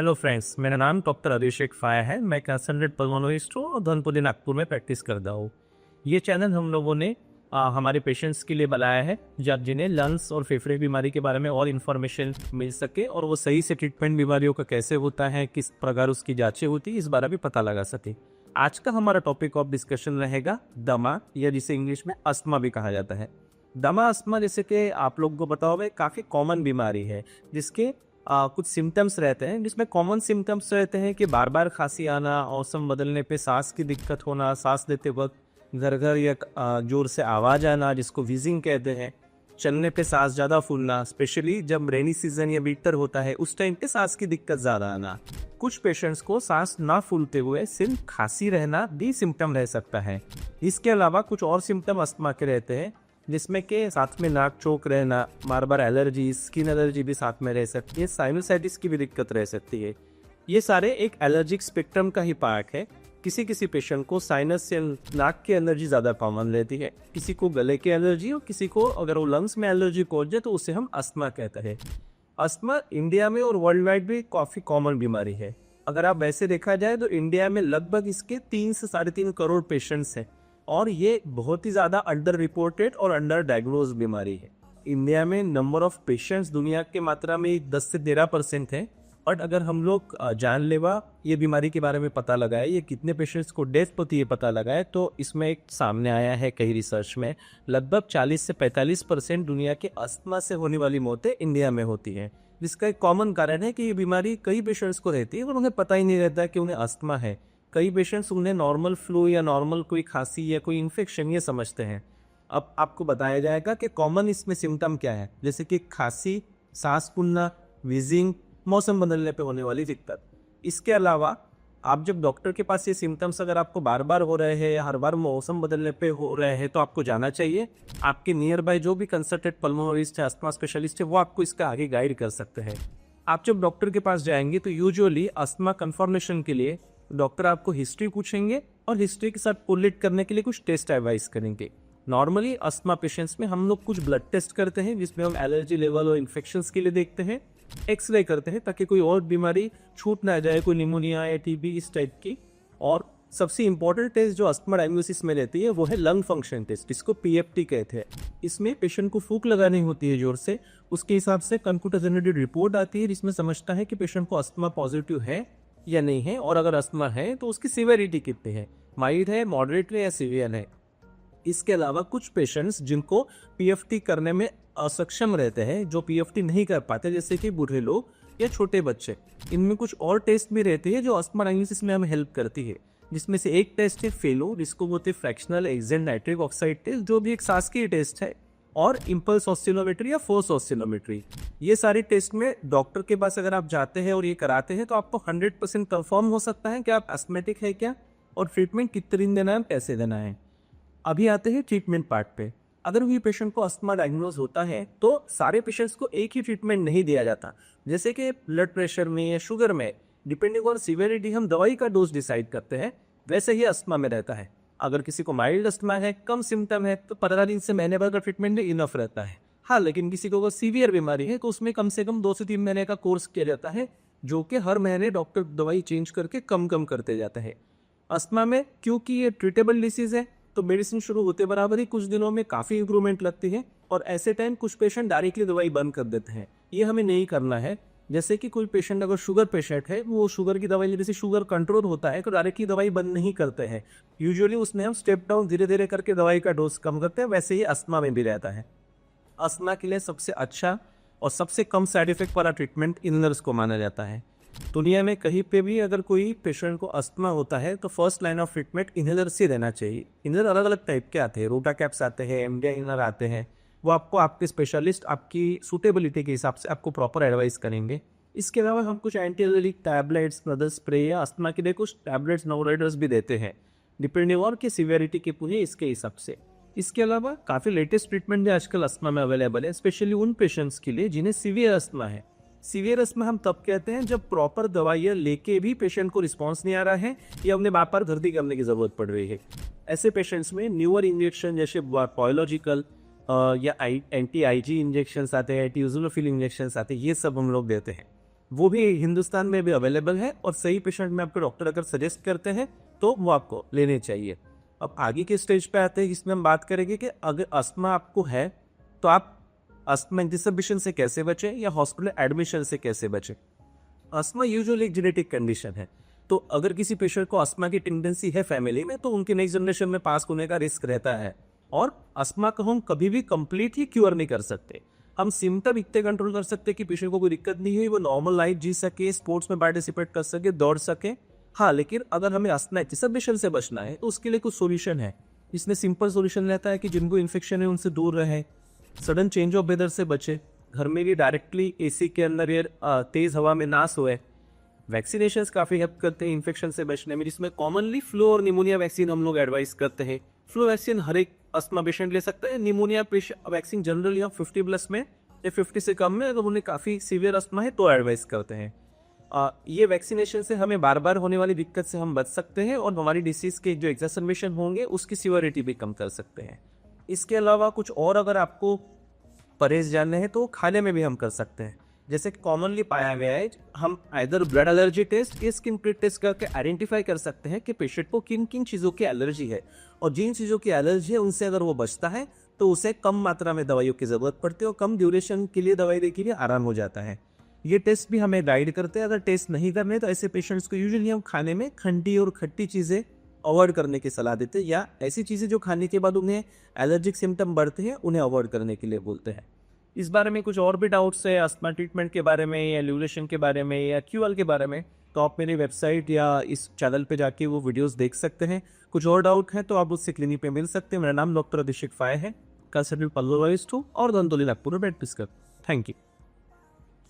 Hello friends, मेरा नाम doctor अभिषेक फाया है। मैं कंसल्टेंट पल्मोनोलॉजिस्ट हूँ और धनपुरी नागपुर में प्रैक्टिस करता हूँ। ये चैनल हम लोगों ने हमारे पेशेंट्स के लिए बनाया है जब जिन्हें लंग्स और फेफड़े बीमारी के बारे में और इन्फॉर्मेशन मिल सके और वो सही से ट्रीटमेंट बीमारियों का कैसे होता है, किस प्रकार उसकी जांचें होती है, इस बारे में पता लगा सके। आज का हमारा टॉपिक ऑफ डिस्कशन रहेगा दमा, या जिसे इंग्लिश में अस्थमा भी कहा जाता है। दमा अस्थमा जैसे कि आप लोगों को पता होगा काफ़ी कॉमन बीमारी है जिसके कुछ सिम्टम्स रहते हैं, जिसमें कॉमन सिम्टम्स रहते हैं कि बार बार खांसी आना, मौसम बदलने पे सांस की दिक्कत होना, सांस लेते वक्त घर या जोर से आवाज़ आना जिसको व्हीजिंग कहते हैं, चलने पे सांस ज़्यादा फूलना, स्पेशली जब रेनी सीजन या विंटर होता है उस टाइम पे सांस की दिक्कत ज़्यादा आना। कुछ पेशेंट्स को सांस ना फूलते हुए सिर्फ खांसी रहना भी सिम्टम रह सकता है। इसके अलावा कुछ और सिम्टम अस्थमा के रहते हैं जिसमें कि साथ में नाक चौक रहना, बार बार एलर्जी, स्किन एलर्जी भी साथ में रह सकती है, साइनोसाइटिस की भी दिक्कत रह सकती है। ये सारे एक एलर्जिक स्पेक्ट्रम का ही पार्ट है। किसी किसी पेशेंट को साइनस या नाक की एलर्जी ज़्यादा कॉमन रहती है, किसी को गले की एलर्जी और किसी को अगर वो लंग्स में एलर्जी पहुंच जाए तो उसे हम अस्थमा कहते हैं। अस्थमा इंडिया में और वर्ल्ड वाइड भी काफ़ी कॉमन बीमारी है। अगर आप वैसे देखा जाए तो इंडिया में लगभग इसके 3 से 3.5 करोड़ पेशेंट्स हैं और ये बहुत ही ज़्यादा अंडर रिपोर्टेड और अंडर डायग्नोज बीमारी है। इंडिया में नंबर ऑफ पेशेंट्स दुनिया के मात्रा में 10 से 13% है। बट अगर हम लोग जानलेवा ये बीमारी के बारे में पता लगाए, ये कितने पेशेंट्स को डेथ होती है पता लगाए, तो इसमें एक सामने आया है कई रिसर्च में लगभग 40 से 45% दुनिया के अस्थमा से होने वाली मौतें इंडिया में होती हैं। जिसका एक कॉमन कारण है कि ये बीमारी कई पेशेंट्स को रहती है और उन्हें पता ही नहीं रहता कि उन्हें अस्थमा है। कई पेशेंट्स उन्हें नॉर्मल फ्लू या नॉर्मल कोई खांसी या कोई इन्फेक्शन ये समझते हैं। अब आपको बताया जाएगा कि कॉमन इसमें सिम्टम क्या है, जैसे कि खांसी, सांस फूलना, वीजिंग, मौसम बदलने पे होने वाली दिक्कत। इसके अलावा आप जब डॉक्टर के पास ये सिम्टम्स अगर आपको बार बार हो रहे हैं या हर बार मौसम बदलने पे हो रहे हैं तो आपको जाना चाहिए। आपके नियर बाय जो भी कंसल्टेंट पल्मोनोलॉजिस्ट है, अस्थमा स्पेशलिस्ट है, वो आपको इसका आगे गाइड कर सकते हैं। आप जब डॉक्टर के पास जाएंगे तो यूजुअली अस्थमा कंफर्मेशन के लिए डॉक्टर आपको हिस्ट्री पूछेंगे और हिस्ट्री के साथ कोरिलेट करने के लिए कुछ टेस्ट एडवाइस करेंगे। नॉर्मली अस्थमा पेशेंट्स में हम लोग कुछ ब्लड टेस्ट करते हैं जिसमें हम एलर्जी लेवल और इन्फेक्शंस के लिए देखते हैं, एक्सरे करते हैं ताकि कोई और बीमारी छूट ना जाए, कोई निमोनिया या टीबी इस टाइप की। और सबसे इंपॉर्टेंट टेस्ट जो अस्थमा डायग्नोसिस में रहती है वो है लंग फंक्शन टेस्ट, जिसको पीएफटी कहते हैं। इसमें पेशेंट को फूंक लगानी होती है जोर से, उसके हिसाब से कंप्यूटर जनरेटेड रिपोर्ट आती है जिसमें समझता है कि पेशेंट को अस्थमा पॉजिटिव है या नहीं है, और अगर अस्थमा है तो उसकी सिवियरिटी कितनी है, माइल्ड है, मॉडरेट है या सीवियर है। इसके अलावा कुछ पेशेंट्स जिनको पीएफटी करने में असक्षम रहते हैं, जो पीएफटी नहीं कर पाते, जैसे कि बूढ़े लोग या छोटे बच्चे, इनमें कुछ और टेस्ट भी रहते हैं जो अस्थमा डायग्नोसिस में हमें हेल्प करती है। जिसमें से एक टेस्ट है फेलो, जिसको बोलते हैं fractional accent nitric oxide test, जो भी एक सांस की टेस्ट है, और इम्पल्स ऑसिलोमेट्री या फोर्स ऑसिलोमेट्री। ये सारी टेस्ट में डॉक्टर के पास अगर आप जाते हैं और ये कराते हैं तो आपको 100% कंफर्म हो सकता है कि आप एस्थमेटिक है क्या और ट्रीटमेंट कितने दिन देना है, कैसे देना है। अभी आते हैं ट्रीटमेंट पार्ट पे। अगर भी पेशेंट को अस्थमा डायग्नोज होता है तो सारे पेशेंट्स को एक ही ट्रीटमेंट नहीं दिया जाता। जैसे कि ब्लड प्रेशर में या शुगर में डिपेंडिंग ऑन सीवियरिटी हम दवाई का डोज डिसाइड करते हैं, वैसे ही अस्थमा में रहता है। अगर किसी को माइल्ड अस्थमा है, कम सिम्टम है, तो 15 दिन से महीने भर का ट्रीटमेंट इनफ रहता है। हाँ, लेकिन किसी को अगर सीवियर बीमारी है तो उसमें कम से कम 2 से 3 महीने का कोर्स किया जाता है, जो कि हर महीने डॉक्टर दवाई चेंज करके कम करते जाते हैं। अस्थमा में क्योंकि ये ट्रीटेबल डिसीज है तो मेडिसिन शुरू होते बराबर ही कुछ दिनों में काफ़ी इंप्रूवमेंट लगती है, और ऐसे टाइम कुछ पेशेंट डायरेक्टली दवाई बंद कर देते हैं। ये हमें नहीं करना है। जैसे कि कोई पेशेंट अगर शुगर पेशेंट है, वो शुगर की दवाई जैसे शुगर कंट्रोल होता है तो डायरेक्टली दवाई बंद नहीं करते हैं। यूजुअली उसमें हम स्टेप डाउन धीरे धीरे करके दवाई का डोज कम करते हैं। वैसे ही अस्थमा में भी रहता है। अस्थमा के लिए सबसे अच्छा और सबसे कम साइड इफेक्ट वाला ट्रीटमेंट इनलर्स को माना जाता है। दुनिया में कहीं पे भी अगर कोई पेशेंट को अस्थमा होता है तो first line of treatment inhaler से रहना चाहिए। इनहेलर अलग अलग टाइप के आते हैं, रोटा कैप्स आते हैं, एमडीआई इनहेलर आते हैं। वो आपको आपके स्पेशलिस्ट आपकी सूटेबिलिटी के हिसाब से आपको प्रॉपर एडवाइस करेंगे। इसके अलावा हम कुछ anti allergic tablets, mother spray या अस्थमा के लिए कुछ टैबलेट्स, नोराइडर्स भी देते हैं, डिपेंडिंग ऑन की सीवियरिटी की पूरी इसके हिसाब से। इसके अलावा काफ़ी लेटेस्ट ट्रीटमेंट भी आजकल अस्थमा में अवेलेबल है, स्पेशली उन पेशेंट्स के लिए जिन्हें सीवियर अस्थमा है। सीवियर अस्थमा हम तब कहते हैं जब प्रॉपर दवाइयाँ लेके भी पेशेंट को रिस्पॉन्स नहीं आ रहा है या उन्हें बार बार भर्ती करने की ज़रूरत पड़ रही है। ऐसे पेशेंट्स में न्यूअर इंजेक्शन जैसे बायोलॉजिकल या एंटी आईजी इंजेक्शन आते हैं, एंटी यूजोफिल इंजेक्शन आते हैं, ये सब हम लोग देते हैं। वो भी हिंदुस्तान में भी अवेलेबल है और सही पेशेंट में आपको डॉक्टर अगर सजेस्ट करते हैं तो वो आपको लेने चाहिए। अब आगे के स्टेज पे आते हैं, इसमें हम बात करेंगे कि अगर अस्थमा आपको है तो आप अस्थमा एग्जिबिशन से कैसे बचें या हॉस्पिटल एडमिशन से कैसे बचें। अस्थमा यूजुअली एक जेनेटिक कंडीशन है, तो अगर किसी पेशेंट को अस्थमा की टेंडेंसी है फैमिली में तो उनकी नेक्स्ट जनरेशन में पास होने का रिस्क रहता है। और अस्थमा को हम कभी भी कंप्लीट ही क्योर नहीं कर सकते। हम सिम्टम इतने कंट्रोल कर सकते हैं कि पेशेंट को कोई दिक्कत नहीं हुई, वो नॉर्मल लाइफ जी सके, स्पोर्ट्स में पार्टिसिपेट कर सके, दौड़ सके। हाँ, लेकिन अगर हमें अस्थमा एग्जिबिशन से बचना है तो उसके लिए कुछ सोल्यूशन है। इसमें सिंपल सोल्यूशन रहता है कि जिनको इन्फेक्शन है उनसे दूर रहे, सडन चेंज ऑफ वेदर से बचे, घर में भी डायरेक्टली एसी के अंदर या तेज हवा में ना सोए। वैक्सीनेशन काफ़ी हेल्प करते हैं इन्फेक्शन से बचने में, जिसमें कॉमनली फ्लू और निमोनिया वैक्सीन हम लोग एडवाइस करते हैं। फ्लू वैक्सीन हर एक अस्थमा पेशेंट ले सकता है। निमोनिया वैक्सीन जनरली हम 50 प्लस में या 50 से कम में अगर उन्हें काफ़ी सीवियर अस्थमा है तो एडवाइस करते हैं। ये वैक्सीनेशन से हमें बार बार होने वाली दिक्कत से हम बच सकते हैं और हमारी डिसीज़ के जो एग्जासर्बेशन होंगे उसकी सीवियरिटी भी कम कर सकते हैं। इसके अलावा कुछ और अगर आपको परहेज जानने हैं तो खाने में भी हम कर सकते हैं। जैसे कॉमनली पाया गया है, हम आइदर ब्लड एलर्जी टेस्ट या स्किन प्रिक टेस्ट करके आइडेंटिफाई कर सकते हैं कि पेशेंट को किन किन चीज़ों की एलर्जी है, और जिन चीज़ों की एलर्जी है उनसे अगर वो बचता है तो उसे कम मात्रा में दवाइयों की ज़रूरत पड़ती है और कम ड्यूरेशन के लिए दवाई देने के लिए आराम हो जाता है। ये टेस्ट भी हमें गाइड करते हैं। अगर टेस्ट नहीं करने तो ऐसे पेशेंट्स को यूजुअली हम खाने में खंडी और खट्टी चीज़ें अवॉइड करने की सलाह देते हैं, या ऐसी चीज़ें जो खाने के बाद उन्हें एलर्जिक सिम्टम बढ़ते हैं उन्हें अवॉइड करने के लिए बोलते हैं। इस बारे में कुछ और भी डाउट्स है अस्थमा ट्रीटमेंट के बारे में या ल्यूरेशन के बारे में या क्यूएल के बारे में, तो आप मेरी वेबसाइट या इस चैनल पे जाके वो वीडियोस देख सकते हैं। कुछ और डाउट है तो आप मुझसे क्लिनिक पे मिल सकते हैं। मेरा नाम डॉक्टर अभिषेक फाय है, कंसल्टेंट पल्लव और दंतोली नागपुर में प्रैक्टिस करता हूं। Thank you.